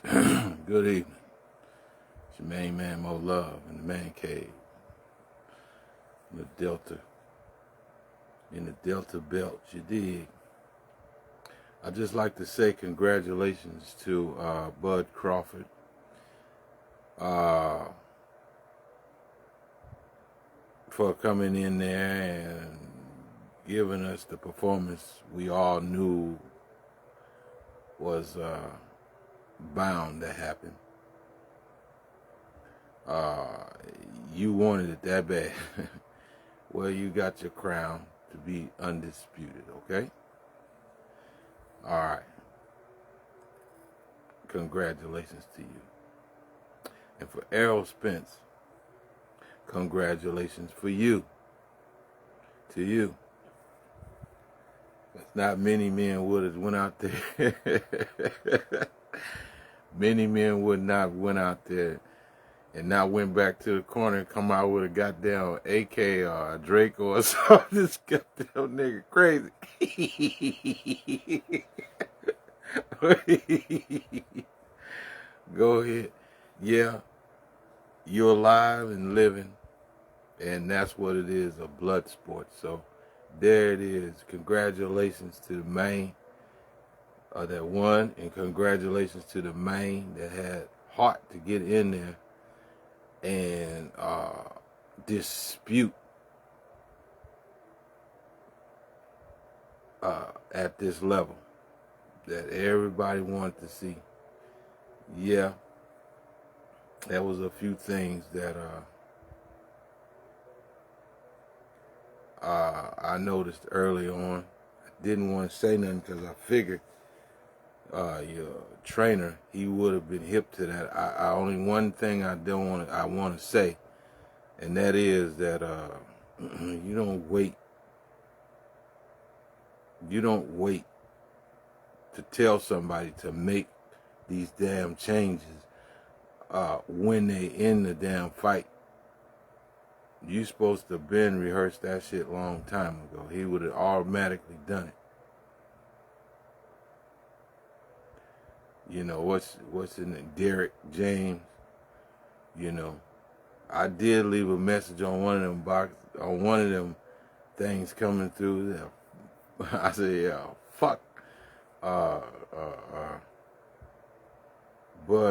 Good evening. It's your main man, Mo Love, in the man cave, in the Delta Belt, you dig. I'd just like to say congratulations to Bud Crawford. For coming in there and giving us the performance we all knew was bound to happen. You wanted it that bad. Well, you got your crown to be undisputed, okay? All right. Congratulations to you. And for Errol Spence, congratulations for you. To you. Not many men would have went out there. Many men would not went out there and not went back to the corner and come out with a goddamn AK or a Drake or something. This goddamn nigga crazy. Go ahead. Yeah, you're alive and living, and that's what it is, a blood sport. So there it is. Congratulations to the man that won, and congratulations to the man that had heart to get in there and dispute at this level that everybody wanted to see. Yeah, there was a few things that I noticed early on. I didn't want to say nothing because I figured your trainer, he would have been hip to that. I only one thing I want to say, and that is that you don't wait to tell somebody to make these damn changes when they in the damn fight. You supposed to have been rehearsed that shit long time ago. He would have automatically done it. You know, what's in it? Derek James, you know. I did leave a message on one of them things coming through there. I said, yeah, fuck Bud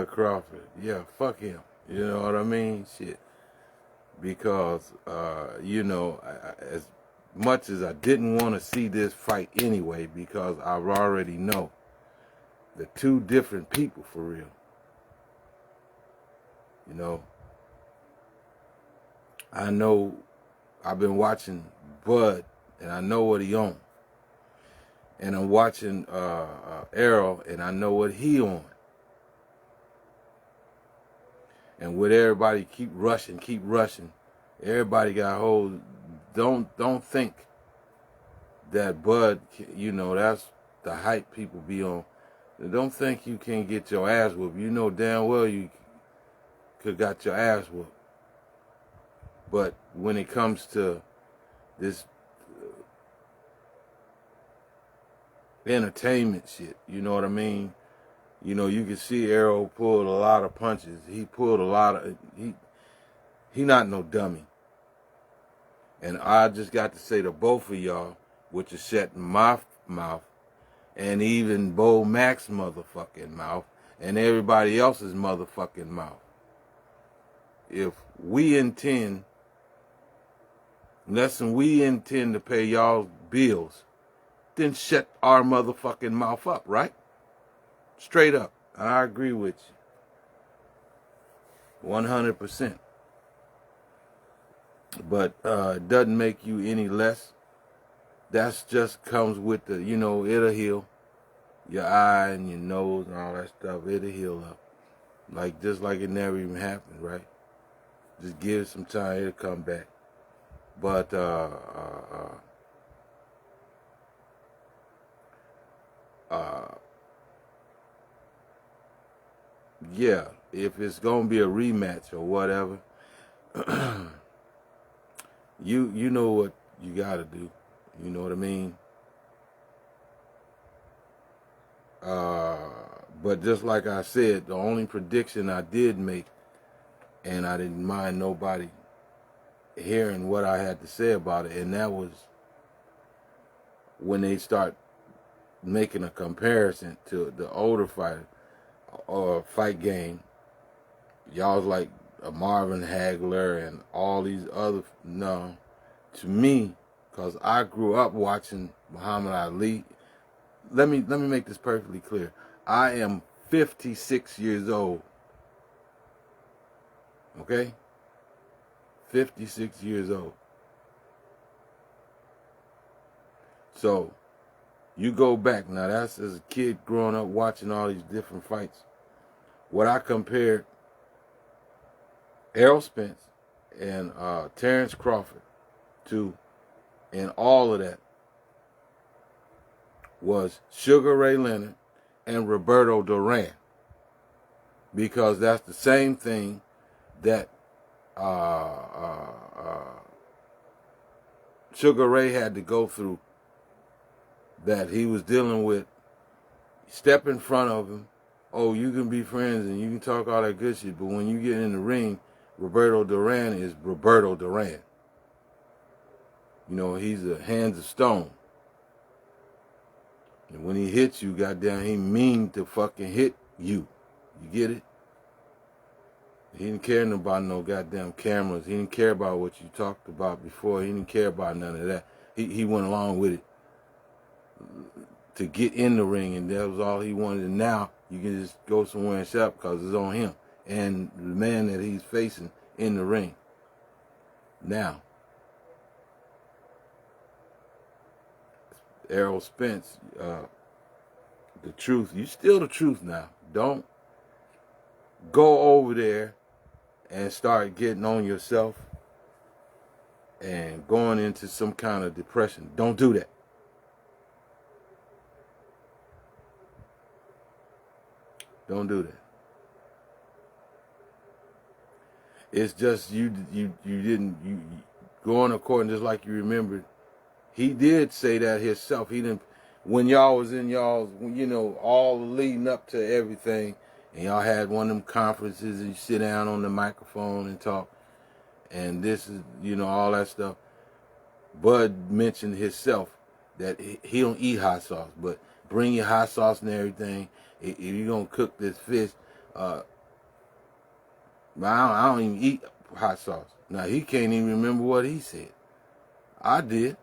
Crawford. Yeah, fuck him. You know what I mean? Shit. Because, you know, as much as I didn't want to see this fight anyway, because I already know the two different people for real. You know, I know I've been watching Bud, and I know what he on. And I'm watching Errol, and I know what he on. And with everybody keep rushing, everybody got hold. Don't think that Bud, you know, that's the hype people be on. Don't think you can't get your ass whooped. You know damn well you could got your ass whooped. But when it comes to this entertainment shit, you know what I mean? You know, you can see Errol pulled a lot of punches. He pulled a lot of, he not no dummy. And I just got to say to both of y'all, which is shutting my mouth, and even Bo Mac's motherfucking mouth, and everybody else's motherfucking mouth. If we intend, unless we intend to pay y'all bills, then shut our motherfucking mouth up, right? Straight up. I agree with you. 100%. But it doesn't make you any less. That's just comes with the, you know, it'll heal. Your eye and your nose and all that stuff, it'll heal up. Like, just like it never even happened, right? Just give it some time, it'll come back. But, yeah, if it's gonna be a rematch or whatever, you know what you gotta do. You know what I mean? But just like I said, the only prediction I did make, and I didn't mind nobody hearing what I had to say about it, and that was when they start making a comparison to the older fighter or fight game. Y'all was like a Marvin Hagler and all these other, no, to me, because I grew up watching Muhammad Ali. Let me make this perfectly clear. I am 56 years old. Okay? 56 years old. So, you go back. Now, that's as a kid growing up watching all these different fights. What I compared Errol Spence and Terrence Crawford to, and all of that, was Sugar Ray Leonard and Roberto Duran, because that's the same thing that Sugar Ray had to go through, that he was dealing with. Step in front of him, oh, you can be friends and you can talk all that good shit, but when you get in the ring, Roberto Duran is Roberto Duran. You know, he's a hands of stone. And when he hits you, goddamn, he mean to fucking hit you. You get it? He didn't care about no goddamn cameras. He didn't care about what you talked about before. He didn't care about none of that. He went along with it to get in the ring, and that was all he wanted. And now you can just go somewhere and shop because it's on him and the man that he's facing in the ring. Now, Errol Spence, the truth. You still the truth now. Don't go over there and start getting on yourself and going into some kind of depression. Don't do that. Don't do that. It's just you going according, just like you remembered. He did say that himself. He didn't, when y'all was in y'all's, you know, all leading up to everything, and y'all had one of them conferences and you sit down on the microphone and talk, and this is, you know, all that stuff. Bud mentioned himself that he don't eat hot sauce, but bring your hot sauce and everything. If you're going to cook this fish, I don't even eat hot sauce. Now, he can't even remember what he said. I did.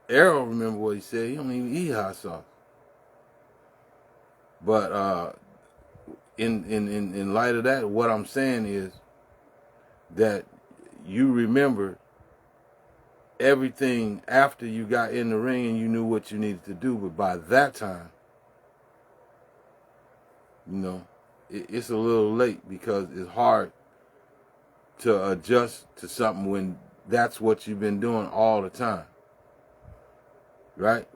Errol remember what he said. He don't even eat hot sauce. But in light of that, what I'm saying is that you remember everything after you got in the ring and you knew what you needed to do. But by that time, you know, it's a little late, because it's hard to adjust to something when that's what you've been doing all the time. Right?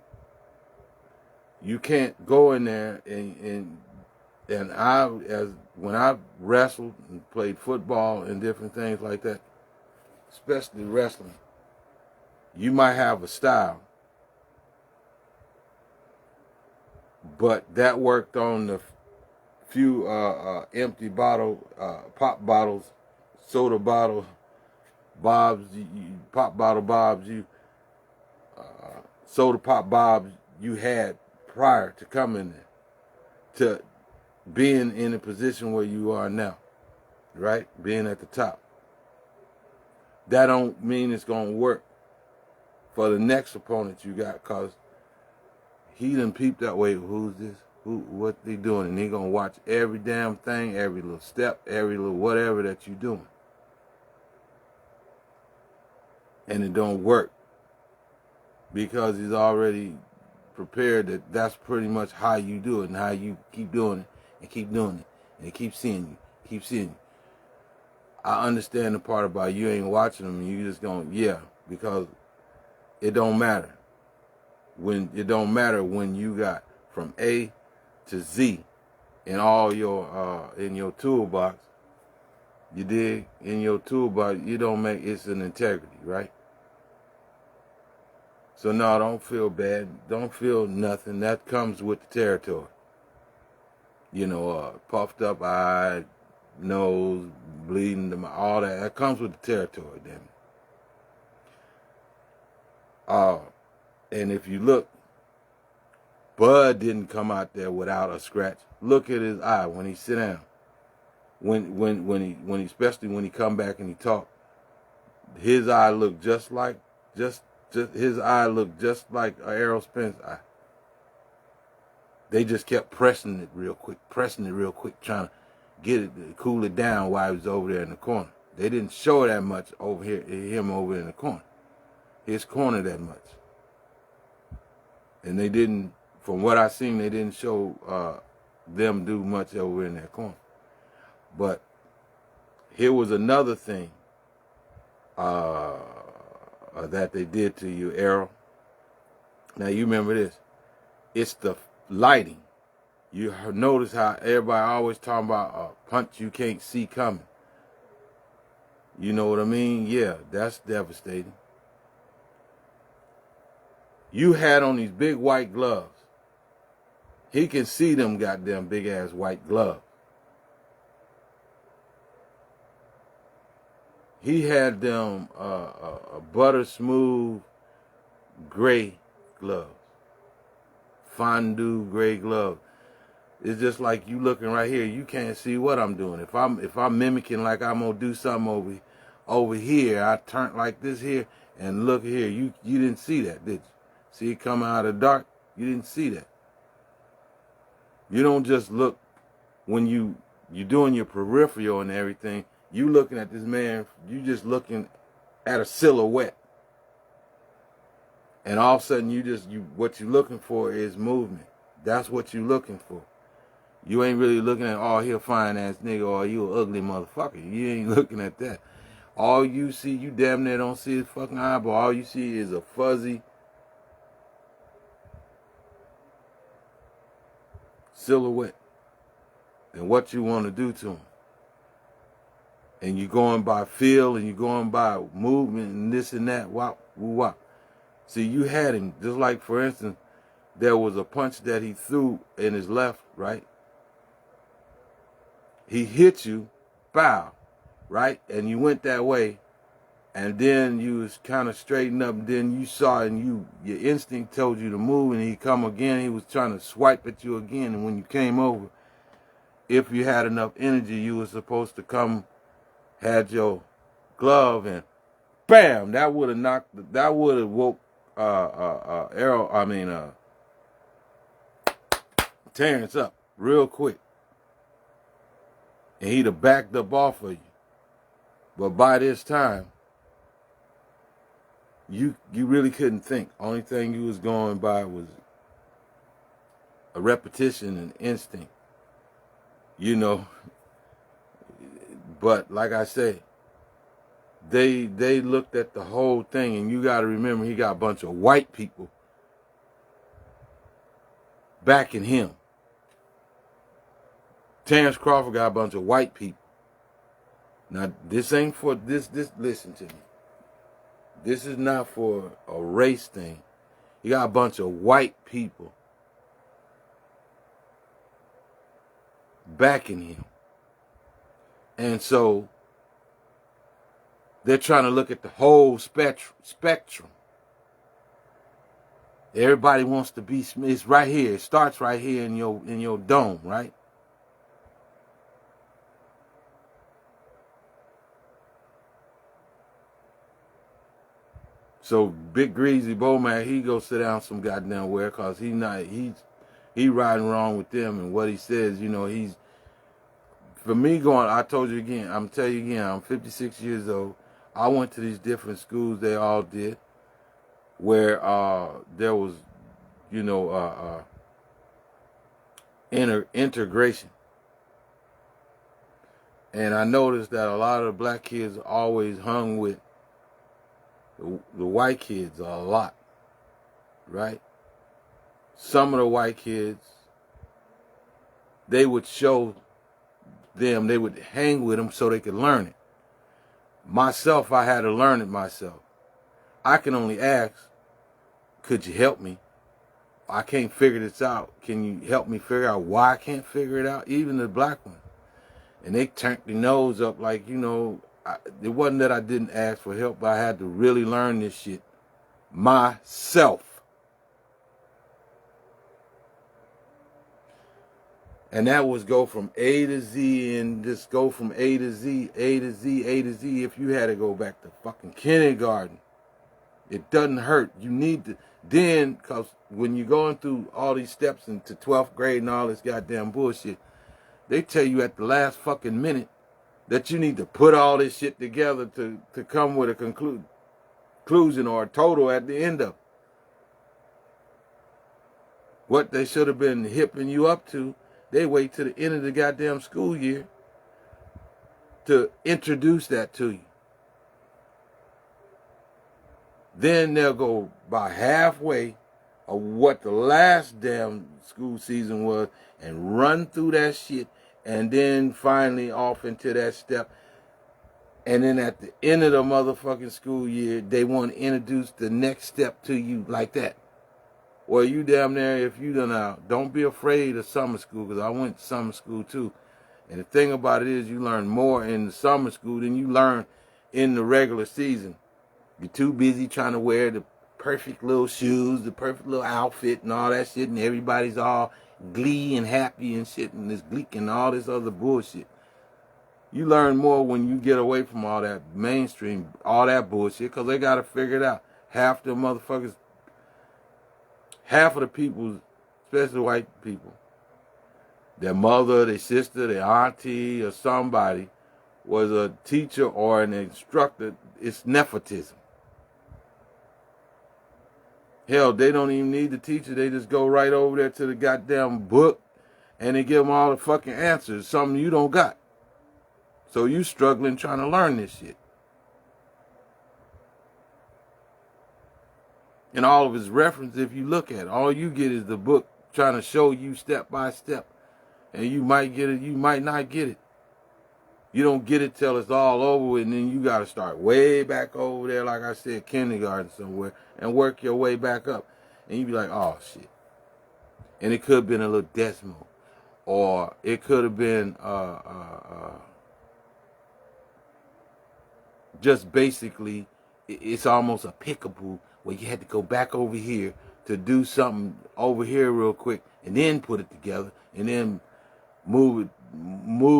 You can't go in there and when I wrestled and played football and different things like that, especially wrestling, you might have a style, but that worked on the few empty pop bottles, soda bottle bobs, pop bottle bobs, soda pop bobs you had prior to coming there, to being in a position where you are now, right? Being at the top. That don't mean it's going to work for the next opponent you got, because he done peeped that way. Who's this? What they doing? And he going to watch every damn thing, every little step, every little whatever that you doing. And it don't work, because he's already prepared that that's pretty much how you do it, and how you keep doing it and keep doing it, and they keep seeing you. I understand the part about you ain't watching them and you just going, yeah, because it don't matter. It don't matter when you got from A to Z in all your in your toolbox. You dig? In your toolbox, you don't make, it's an integrity, right? So no, don't feel bad. Don't feel nothing. That comes with the territory. Puffed up eye, nose, bleeding, all that. That comes with the territory, damn it. And if you look, Bud didn't come out there without a scratch. Look at his eye when he sit down. When he especially when he come back and he talk, his eye looked just like his eye looked just like Errol Spence's eye. They just kept pressing it real quick, trying to get it, cool it down while he was over there in the corner. They didn't show that much over here, him over in the corner, his corner that much. And they didn't, from what I seen, they didn't show them do much over in that corner. But here was another thing that they did to you, Errol. Now you remember this. It's the lighting. You notice how everybody always talking about a punch you can't see coming. You know what I mean? Yeah, that's devastating. You had on these big white gloves. He can see them goddamn big ass white gloves. He had them butter smooth gray gloves, fondue gray gloves. It's just like you looking right here. You can't see what I'm doing. If I'm mimicking like I'm gonna do something over here, I turn like this here and look here. You didn't see that, did you? See it coming out of the dark. You didn't see that. You don't just look when you're doing your peripheral and everything. You looking at this man, you just looking at a silhouette. And all of a sudden what you're looking for is movement. That's what you're looking for. You ain't really looking at, oh, he a fine ass nigga, or you an ugly motherfucker. You ain't looking at that. All you see, you damn near don't see his fucking eyeball. All you see is a fuzzy silhouette. And what you want to do to him. And you're going by feel, and you're going by movement, and this and that, wop, woo, wop. See, you had him, just like, for instance, there was a punch that he threw in his left, right? He hit you, bow, right? And you went that way, and then you was kind of straightened up, and then you saw it, and your instinct told you to move, and he come again. He was trying to swipe at you again, and when you came over, if you had enough energy, you were supposed to come, had your glove, and bam, that would have woke Terrence up real quick. And he'd have backed up off of you. But by this time, you really couldn't think. Only thing you was going by was a repetition and instinct. But like I say, they looked at the whole thing, and you got to remember, he got a bunch of white people backing him. Terrence Crawford got a bunch of white people. Now, this ain't for this. Listen to me. This is not for a race thing. You got a bunch of white people backing him. And so they're trying to look at the whole spectrum. Everybody wants to be, it's right here. It starts right here in your dome, right? So Big Greasy Bowman, he go sit down some goddamn where, cause he riding wrong with them, and what he says, he's, for me I told you again, I'm telling you again, I'm 56 years old. I went to these different schools, they all did, where there was, integration. And I noticed that a lot of the black kids always hung with the white kids a lot, right? Some of the white kids, they would show them, they would hang with them so they could learn it. Myself, I had to learn it myself. I can only ask, could you help me? I can't figure this out. Can you help me figure out why I can't figure it out? Even the black one. And they turned their nose up like, you know, it wasn't that I didn't ask for help, but I had to really learn this shit myself. And that was go from A to Z and just go from A to Z, A to Z, A to Z. If you had to go back to fucking kindergarten, it doesn't hurt. You need to, then, because when you're going through all these steps into 12th grade and all this goddamn bullshit, they tell you at the last fucking minute that you need to put all this shit together to come with a conclusion or a total at the end of it. What they should have been hipping you up to, they wait to the end of the goddamn school year to introduce that to you. Then they'll go by halfway of what the last damn school season was and run through that shit, and then finally off into that step. And then at the end of the motherfucking school year, they want to introduce the next step to you like that. Well, you damn near, if you don't be afraid of summer school, because I went to summer school too. And the thing about it is you learn more in the summer school than you learn in the regular season. You're too busy trying to wear the perfect little shoes, the perfect little outfit and all that shit, and everybody's all glee and happy and shit, and this gleek and all this other bullshit. You learn more when you get away from all that mainstream, all that bullshit, because they got to figure it out. Half the motherfuckers, half of the people, especially white people, their mother, their sister, their auntie, or somebody was a teacher or an instructor. It's nepotism. Hell, they don't even need the teacher. They just go right over there to the goddamn book and they give them all the fucking answers, something you don't got. So you struggling trying to learn this shit. And all of his reference, if you look at it, all you get is the book trying to show you step by step. And you might get it, you might not get it. You don't get it till it's all over with, and then you got to start way back over there, like I said, kindergarten somewhere, and work your way back up. And you be like, oh, shit. And it could have been a little decimal. Or it could have been just basically, it's almost a pickable where you had to go back over here to do something over here real quick, and then put it together, and then move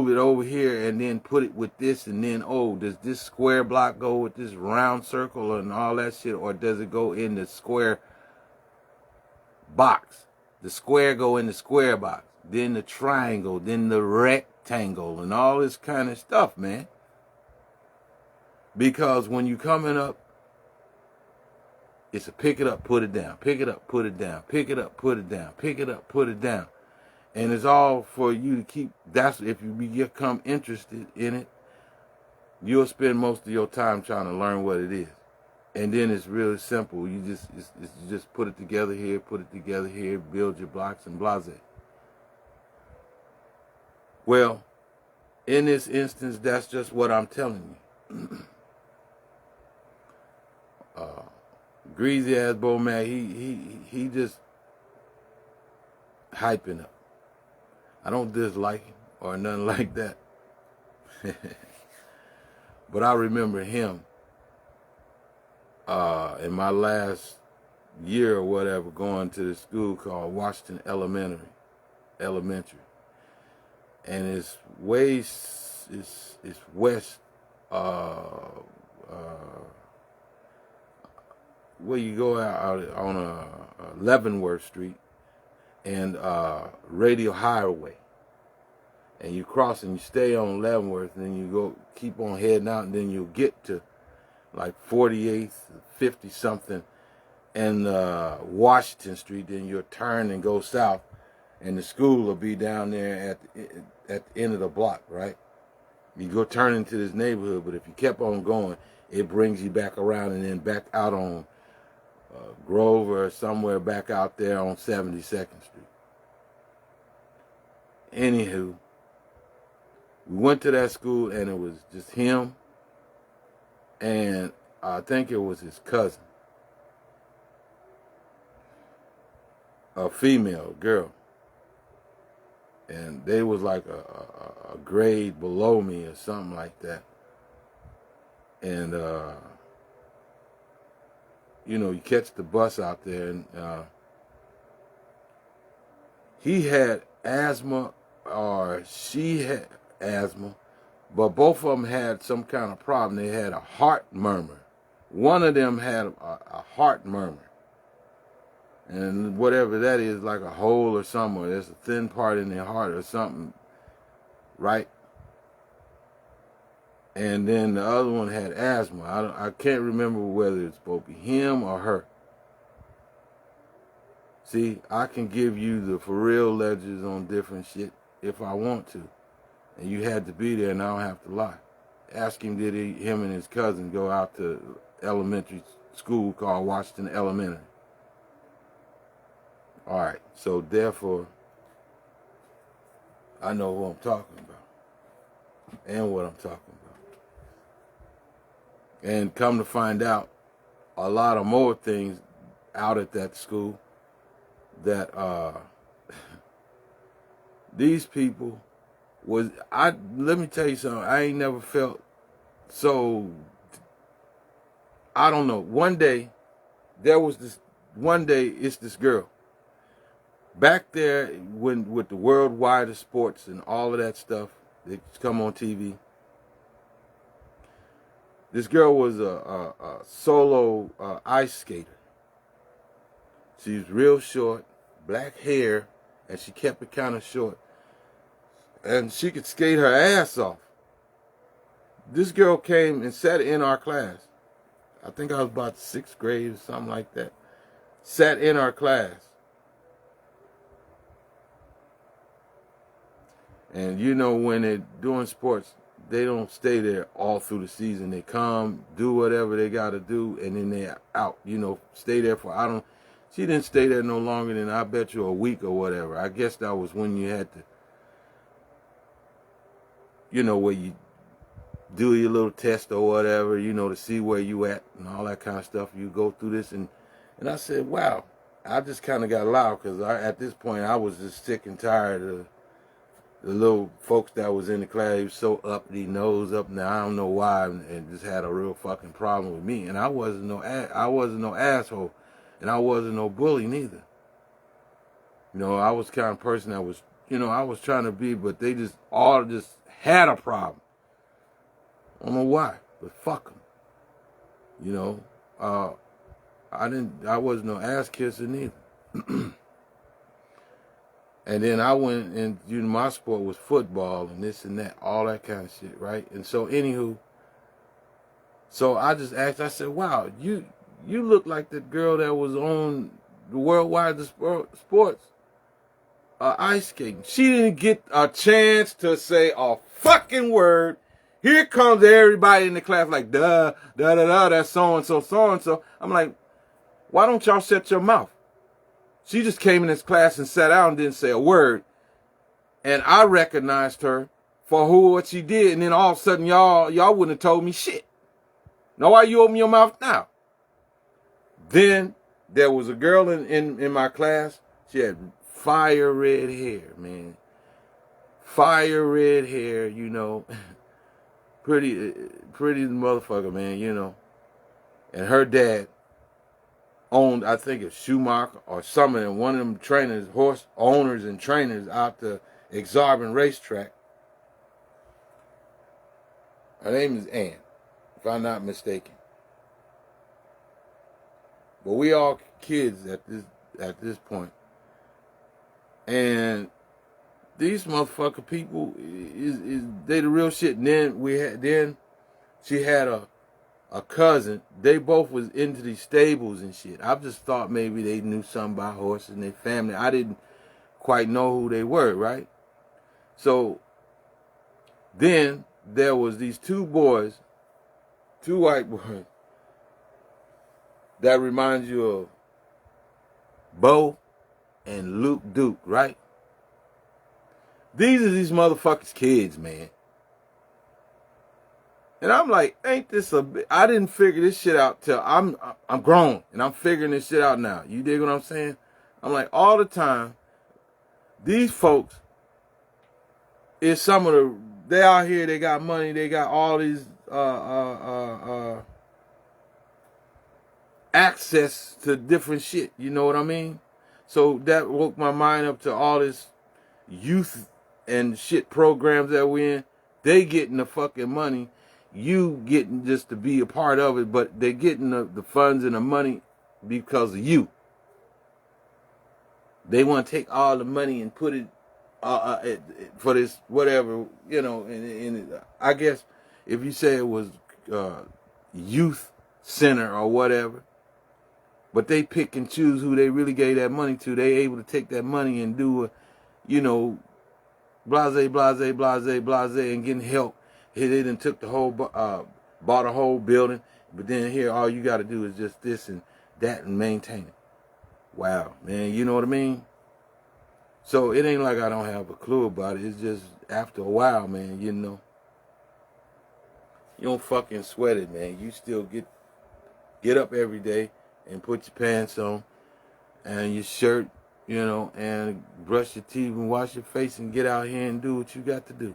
it over here, and then put it with this, and then, oh, does this square block go with this round circle and all that shit, or does it go in the square box? The square go in the square box, then the triangle, then the rectangle, and all this kind of stuff, man. Because when you coming up, it's a pick it up, put it down, pick it up, put it down, pick it up, put it down, pick it up, put it down. And it's all for you to keep, that's if you become interested in it, you'll spend most of your time trying to learn what it is. And then it's really simple. You just put it together here, build your blocks and blase. Well, in this instance, that's just what I'm telling you. Greasy ass Bo man, he just hyping up. I don't dislike him or nothing like that. But I remember him in my last year or whatever going to the school called Washington Elementary. And it's west where you go out on Leavenworth Street and Radio Highway, and you cross and you stay on Leavenworth, and then you go keep on heading out, and then you'll get to like 48th, 50 something, and Washington Street. Then you'll turn and go south, and the school will be down there at the end of the block, right? You go turn into this neighborhood, but if you kept on going, it brings you back around and then back out on Grover or somewhere back out there on 72nd Street. Anywho, we went to that school, and it was just him, and I think it was his cousin. a female girl, and they was like a grade below me or something like that. And you know, you catch the bus out there, and he had asthma or she had asthma, but both of them had some kind of problem. They had a heart murmur. One of them had a heart murmur. And whatever that is, like a hole or something, or there's a thin part in their heart or something, right? And then the other one had asthma. I can't remember whether it's supposed to be him or her. See, I can give you the for real ledgers on different shit if I want to. And you had to be there, and I don't have to lie. Ask him, did him and his cousin go out to elementary school called Washington Elementary? All right, so therefore, I know who I'm talking about and what I'm talking about. And come to find out, a lot of more things out at that school that these people let me tell you something, I ain't never felt so, I don't know. One day, it's this girl. Back there, when with the worldwide of sports and all of that stuff that come on TV, this girl was a solo ice skater. She was real short, black hair, and she kept it kind of short. And she could skate her ass off. This girl came and sat in our class. I think I was about 6th grade or something like that. Sat in our class. And you know, when they're doing sports, they don't stay there all through the season. They come, do whatever they got to do, and then they're out. You know, stay there for, she didn't stay there no longer than, I bet you, a week or whatever. I guess that was when you had to, you know, where you do your little test or whatever, you know, to see where you at and all that kind of stuff. You go through this, and I said, wow. I just kind of got loud because at this point I was just sick and tired of the little folks that was in the class. He was so uppity, nose up. Now I don't know why, and just had a real fucking problem with me. And I wasn't no asshole, and I wasn't no bully neither. You know, I was the kind of person that was, you know, I was trying to be, but they just all just had a problem. I don't know why, but fuck them. You know, I wasn't no ass kisser neither. And then I went, and you know, my sport was football and this and that, all that kind of shit, right? And so anywho, so I just asked, I said, wow, you look like that girl that was on the worldwide sports ice skating. She didn't get a chance to say a fucking word. Here comes everybody in the class like, duh, da, da, da, that's so-and-so, so-and-so. I'm like, why don't y'all shut your mouth? She just came in this class and sat down and didn't say a word. And I recognized her for what she did. And then all of a sudden, y'all wouldn't have told me shit. Now, why you open your mouth now? Then there was a girl in my class. She had fire red hair, man. Fire red hair, you know. pretty motherfucker, man, you know. And her dad owned, I think, a Schumacher or something, and one of them trainers, horse owners and trainers out the Exarban racetrack. Her name is Ann, if I'm not mistaken. But we all kids at this point. And these motherfucker people they the real shit. And then she had a cousin. They both was into these stables and shit. I just thought maybe they knew something about horses and their family. I didn't quite know who they were, right? So then there was these two white boys, that reminds you of Bo and Luke Duke, right? These are these motherfuckers' kids, man. And I'm like, ain't this a bit? I didn't figure this shit out till I'm grown and I'm figuring this shit out now. You dig what I'm saying? I'm like, all the time, these folks is some of the, they out here, they got money, they got all these access to different shit, you know what I mean? So that woke my mind up to all this youth and shit programs that we in. They getting the fucking money, you getting just to be a part of it, but they getting the funds and the money because of you. They want to take all the money and put it for this whatever, you know. And I guess if you say it was youth center or whatever, but they pick and choose who they really gave that money to. They able to take that money and do a, you know, blase, blase, blase, blase, and getting help. They done took the whole, bought a whole building, but then here all you got to do is just this and that and maintain it. Wow, man, you know what I mean? So it ain't like I don't have a clue about it. It's just after a while, man, you know, you don't fucking sweat it, man. You still get up every day and put your pants on and your shirt, you know, and brush your teeth and wash your face and get out here and do what you got to do.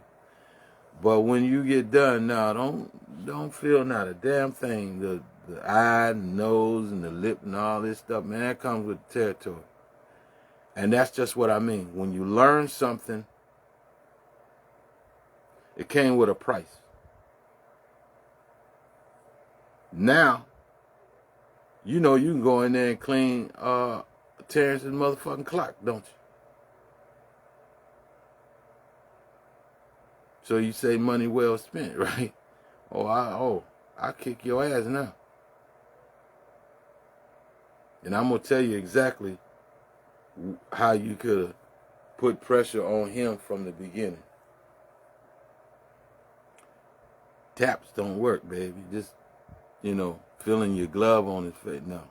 But when you get done, now don't feel not a damn thing. The eye and nose and the lip and all this stuff, man, that comes with the territory. And that's just what I mean. When you learn something, it came with a price. Now, you know you can go in there and clean Terrence's motherfucking clock, don't you? So you say money well spent, right? I kick your ass now. And I'm going to tell you exactly how you could have put pressure on him from the beginning. Taps don't work, baby. Just, you know, feeling your glove on his face. No.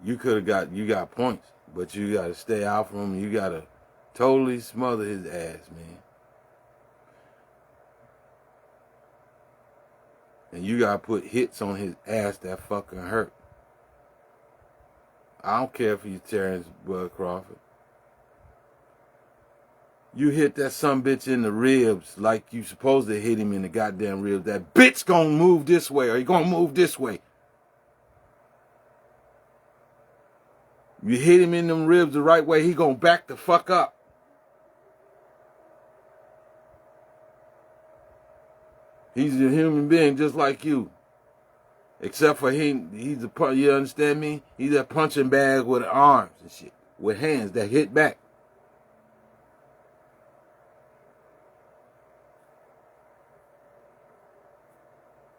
You got points, but you got to stay out from him. You got to totally smother his ass, man. And you got to put hits on his ass that fucking hurt. I don't care if he's Terrence Bud Crawford. You hit that sumbitch in the ribs like you supposed to hit him in the goddamn ribs. That bitch gonna move this way or he gonna move this way. You hit him in them ribs the right way, he gonna back the fuck up. He's a human being just like you. Except for he's a, you understand me? He's a punching bag with arms and shit. With hands that hit back.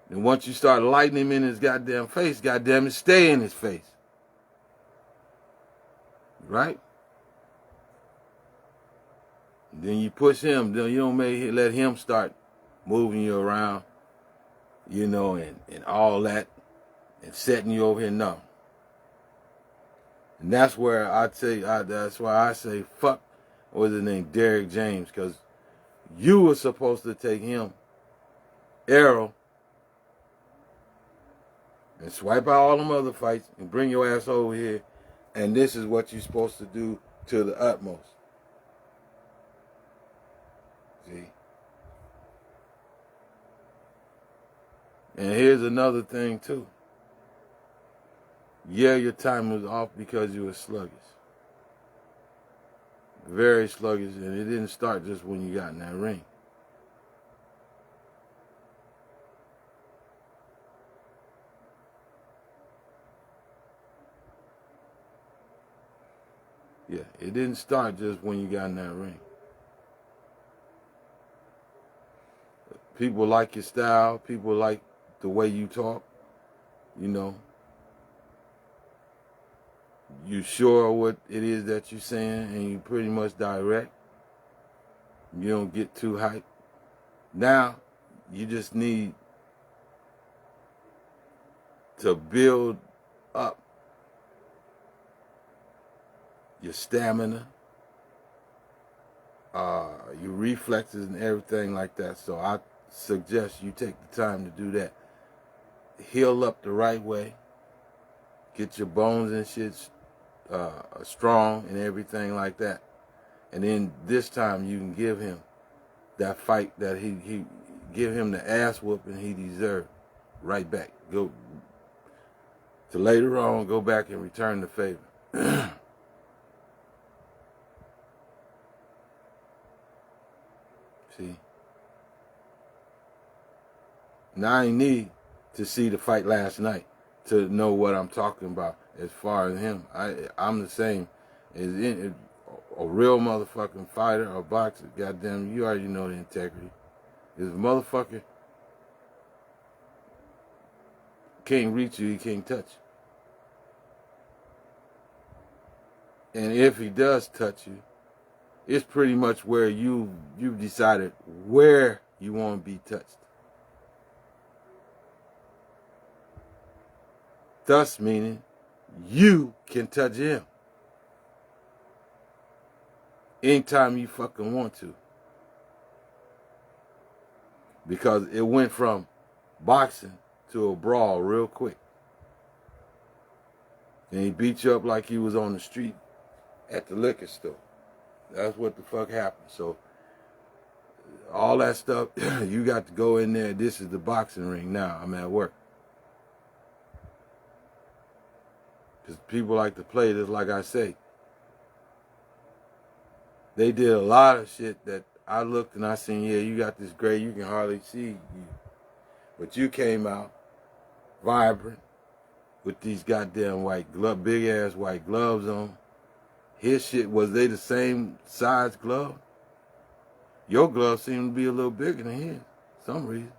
And once you start lighting him in his goddamn face, goddamn it, stay in his face. Right? And then you push him, then you don't let him start moving you around, you know, and all that, and setting you over here. No. And that's where that's why I say fuck, what was his name, Derrick James, because you were supposed to take him, Errol, and swipe out all them other fights and bring your ass over here, and this is what you're supposed to do to the utmost. See? And here's another thing too. Yeah, your time was off because you were sluggish. Very sluggish, and it didn't start just when you got in that ring. Yeah, it didn't start just when you got in that ring. People like your style. People like the way you talk. You know. You sure what it is that you're saying, and you pretty much direct. You don't get too hyped. Now, you just need to build up your stamina, your reflexes and everything like that. So I suggest you take the time to do that. Heal up the right way. get your bones and shit strong and everything like that. And then this time you can give him that fight that he give him the ass whooping he deserved right back. Go to later on, go back and return the favor. See? Now I need to see the fight last night to know what I'm talking about as far as him. I'm the same as a real motherfucking fighter or boxer. Goddamn, you already know the integrity. If a motherfucker can't reach you, he can't touch you. And if he does touch you, it's pretty much where you've decided where you want to be touched. Thus meaning you can touch him anytime you fucking want to. Because it went from boxing to a brawl real quick. And he beat you up like he was on the street at the liquor store. That's what the fuck happened. So all that stuff, you got to go in there. This is the boxing ring now. I'm at work. Because people like to play this, like I say. They did a lot of shit that I looked and I seen, yeah, you got this gray, you can hardly see you. But you came out vibrant with these goddamn white glove, big ass white gloves on. His shit, was they the same size glove? Your glove seemed to be a little bigger than his, for some reason.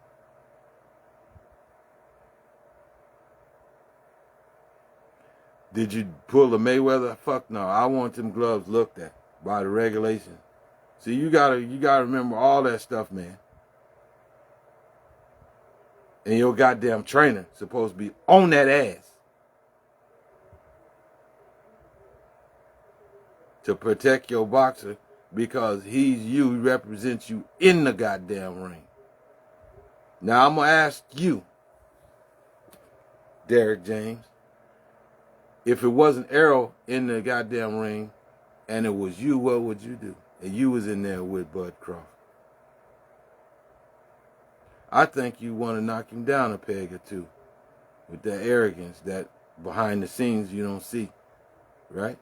Did you pull the Mayweather? Fuck no. I want them gloves looked at by the regulations. See, you gotta remember all that stuff, man. And your goddamn trainer supposed to be on that ass to protect your boxer, because he's you, he represents you in the goddamn ring. Now I'm gonna ask you, Derek James, if it wasn't Errol in the goddamn ring and it was you, what would you do? And you was in there with Bud Crawford. I think you want to knock him down a peg or two with that arrogance that behind the scenes you don't see, right?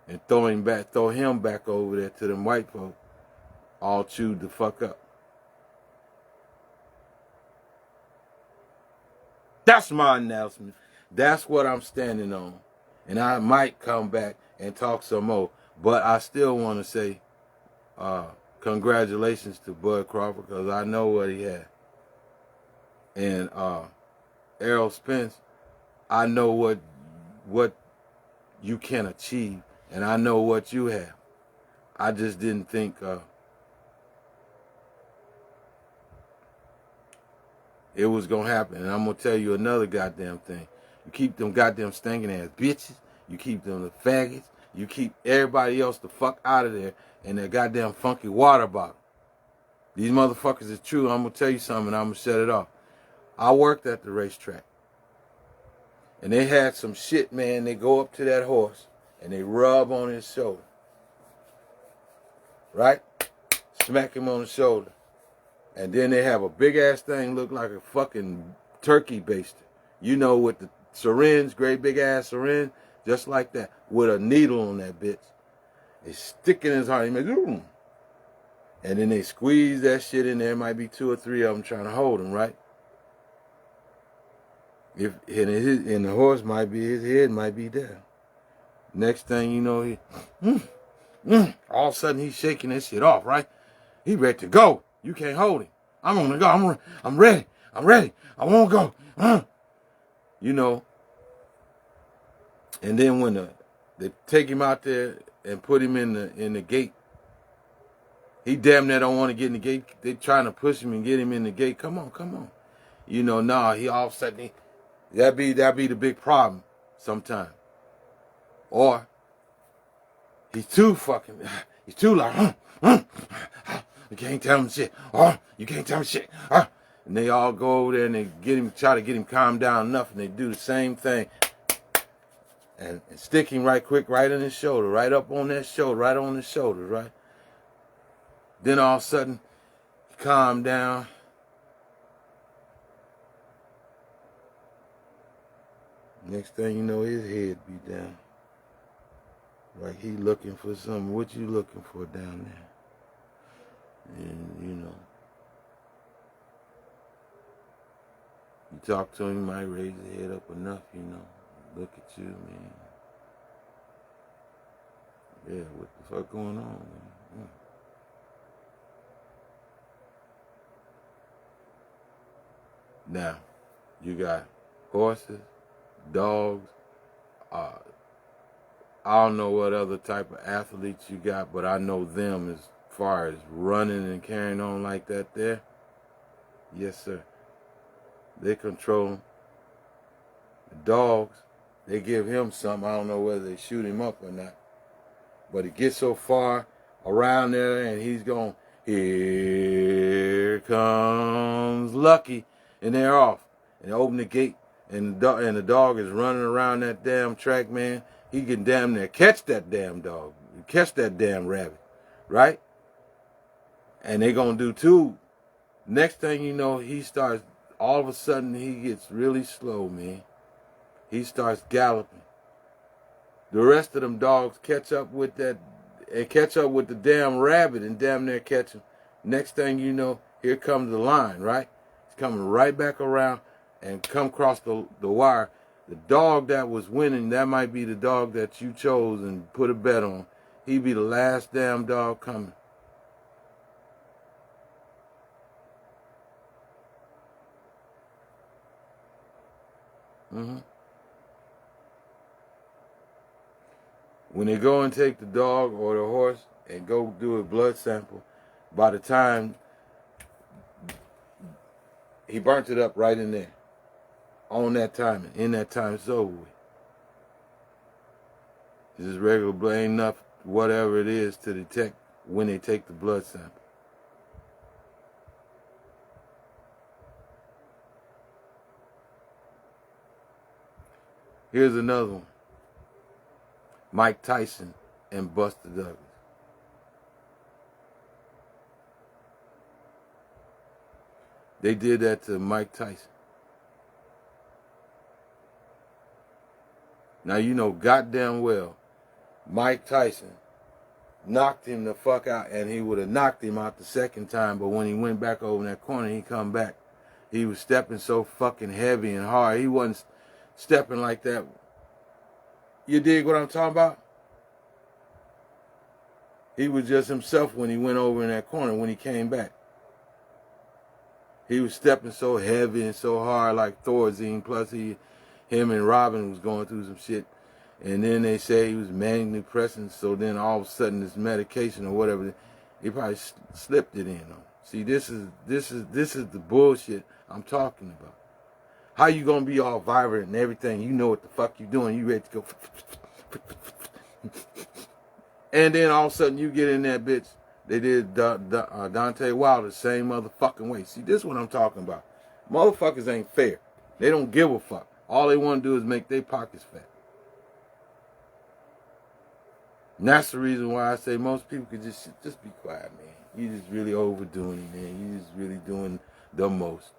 And throw him back over there to them white folk, all chewed the fuck up. That's my announcement. That's what I'm standing on. And I might come back and talk some more. But I still want to say congratulations to Bud Crawford, because I know what he had. And Errol Spence, I know what you can achieve. And I know what you have. I just didn't think it was going to happen. And I'm going to tell you another goddamn thing. You keep them goddamn stinking ass bitches. You keep them the faggots. You keep everybody else the fuck out of there in that goddamn funky water bottle. These motherfuckers is true. I'm going to tell you something and I'm going to shut it off. I worked at the racetrack. And they had some shit, man. They go up to that horse and they rub on his shoulder. Right? Smack him on the shoulder. And then they have a big ass thing look like a fucking turkey baster. You know, with the syringe, great big ass syringe, just like that, with a needle on that bitch. They stick in his heart. He makes, ooh. And then they squeeze that shit in there. Might be 2 or 3 of them trying to hold him, right? And the horse might be, his head might be there. Next thing you know, he, all of a sudden he's shaking that shit off, right? He ready to go. You can't hold him. I'm gonna go. I'm ready. I won't go. You know. And then when they take him out there and put him in the gate, he damn near don't want to get in the gate. They trying to push him and get him in the gate. Come on. You know, nah, he all of a sudden, that be the big problem sometimes. Or he's too like, you can't tell him shit. Oh, you can't tell him shit. And they all go over there and they try to get him calmed down enough, and they do the same thing. And stick him right quick, right on his shoulder, right up on that shoulder, right on his shoulder, right? Then all of a sudden, he calmed down. Next thing you know, his head be down. Like he looking for something. What you looking for down there? And you know, you talk to him, he might raise his head up enough, you know. Look at you, man. Yeah, what the fuck going on, man? Now, you got horses, dogs. I don't know what other type of athletes you got, but I know them as far as running and carrying on like that there. Yes, sir. They control him. The dogs, they give him something. I don't know whether they shoot him up or not. But it gets so far around there and he's going, here comes Lucky. And they're off. And they open the gate and the dog is running around that damn track, man. He can damn near catch that damn dog. Catch that damn rabbit. Right? And they going to do too. Next thing you know, he starts, all of a sudden he gets really slow, man. He starts galloping. The rest of them dogs catch up with that, and catch up with the damn rabbit and damn near catch him. Next thing you know, here comes the lion, right? It's coming right back around and come across the wire. The dog that was winning, that might be the dog that you chose and put a bet on. He'd be the last damn dog coming. When they go and take the dog or the horse and go do a blood sample, by the time he burnt it up right in there, on that timing, in that time, it's over with. It's just regular blood, ain't enough, whatever it is, to detect when they take the blood sample. Here's another one. Mike Tyson and Buster Douglas. They did that to Mike Tyson. Now you know goddamn well Mike Tyson knocked him the fuck out, and he would have knocked him out the second time, but when he went back over in that corner, he come back. He was stepping so fucking heavy and hard. He wasn't stepping like that. You dig what I'm talking about? He was just himself when he went over in that corner, when he came back. He was stepping so heavy and so hard like Thorazine, plus him and Robin was going through some shit. And then they say he was manually pressing, so then all of a sudden this medication or whatever, he probably slipped it in on. See, this is the bullshit I'm talking about. How you gonna be all vibrant and everything? You know what the fuck you doing. You ready to go. And then all of a sudden you get in that bitch. They did Dante Wilder the same motherfucking way. See, this is what I'm talking about. Motherfuckers ain't fair. They don't give a fuck. All they want to do is make their pockets fat. And that's the reason why I say most people could just be quiet, man. You just really overdoing it, man. You just really doing the most.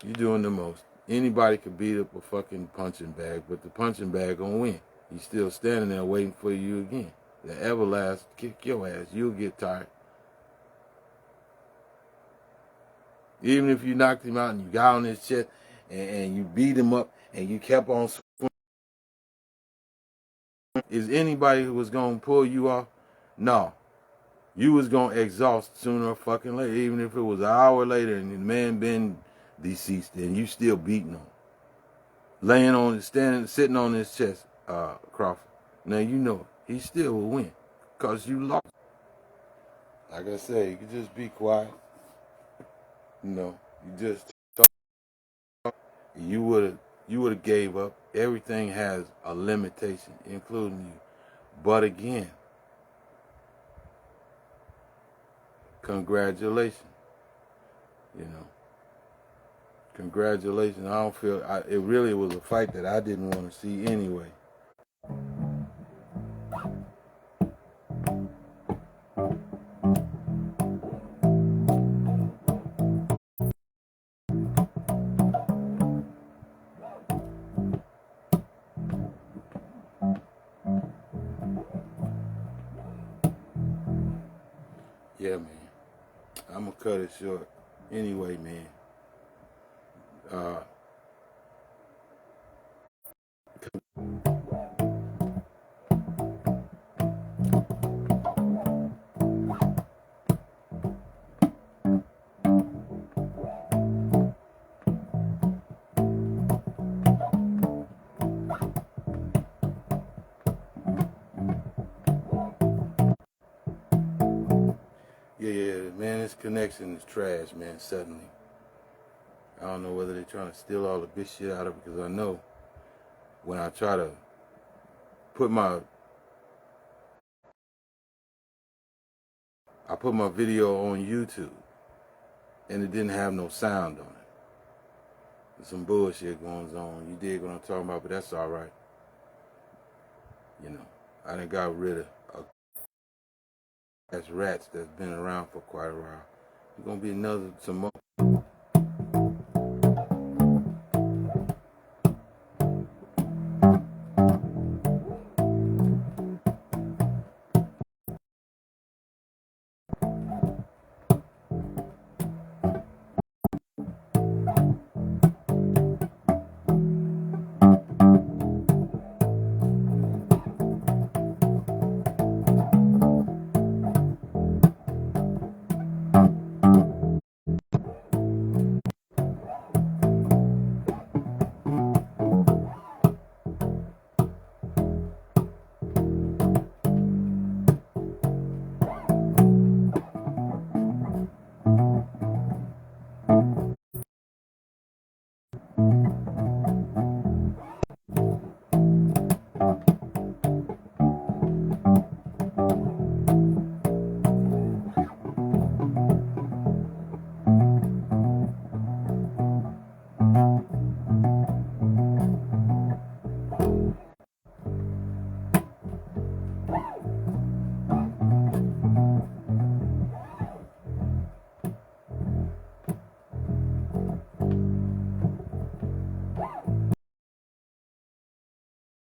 You're doing the most. Anybody could beat up a fucking punching bag, but the punching bag gonna win. He's still standing there waiting for you again. The everlast kick your ass. You'll get tired. Even if you knocked him out and you got on his chest and you beat him up and you kept on swimming, is anybody who was gonna pull you off? No. You was gonna exhaust sooner or fucking later, even if it was an hour later and the man been deceased and you still beating him. Laying on his, sitting on his chest, Crawford. Now you know he still will win. Cause you lost. Like I say, you can just be quiet. You know, you just talk. You would have gave up. Everything has a limitation, including you. But again, congratulations. You know, congratulations. I don't feel it really was a fight that I didn't want to see anyway. Yeah, man. I'm gonna cut it short. Anyway, man. Yeah, man, this connection is trash, man, suddenly. I don't know whether they're trying to steal all the big shit out of it, because I know when I try to put my video on YouTube and it didn't have no sound on it. There's some bullshit going on. You dig what I'm talking about, but that's alright. You know, I done got rid of rats that's been around for quite a while. There's gonna be some more.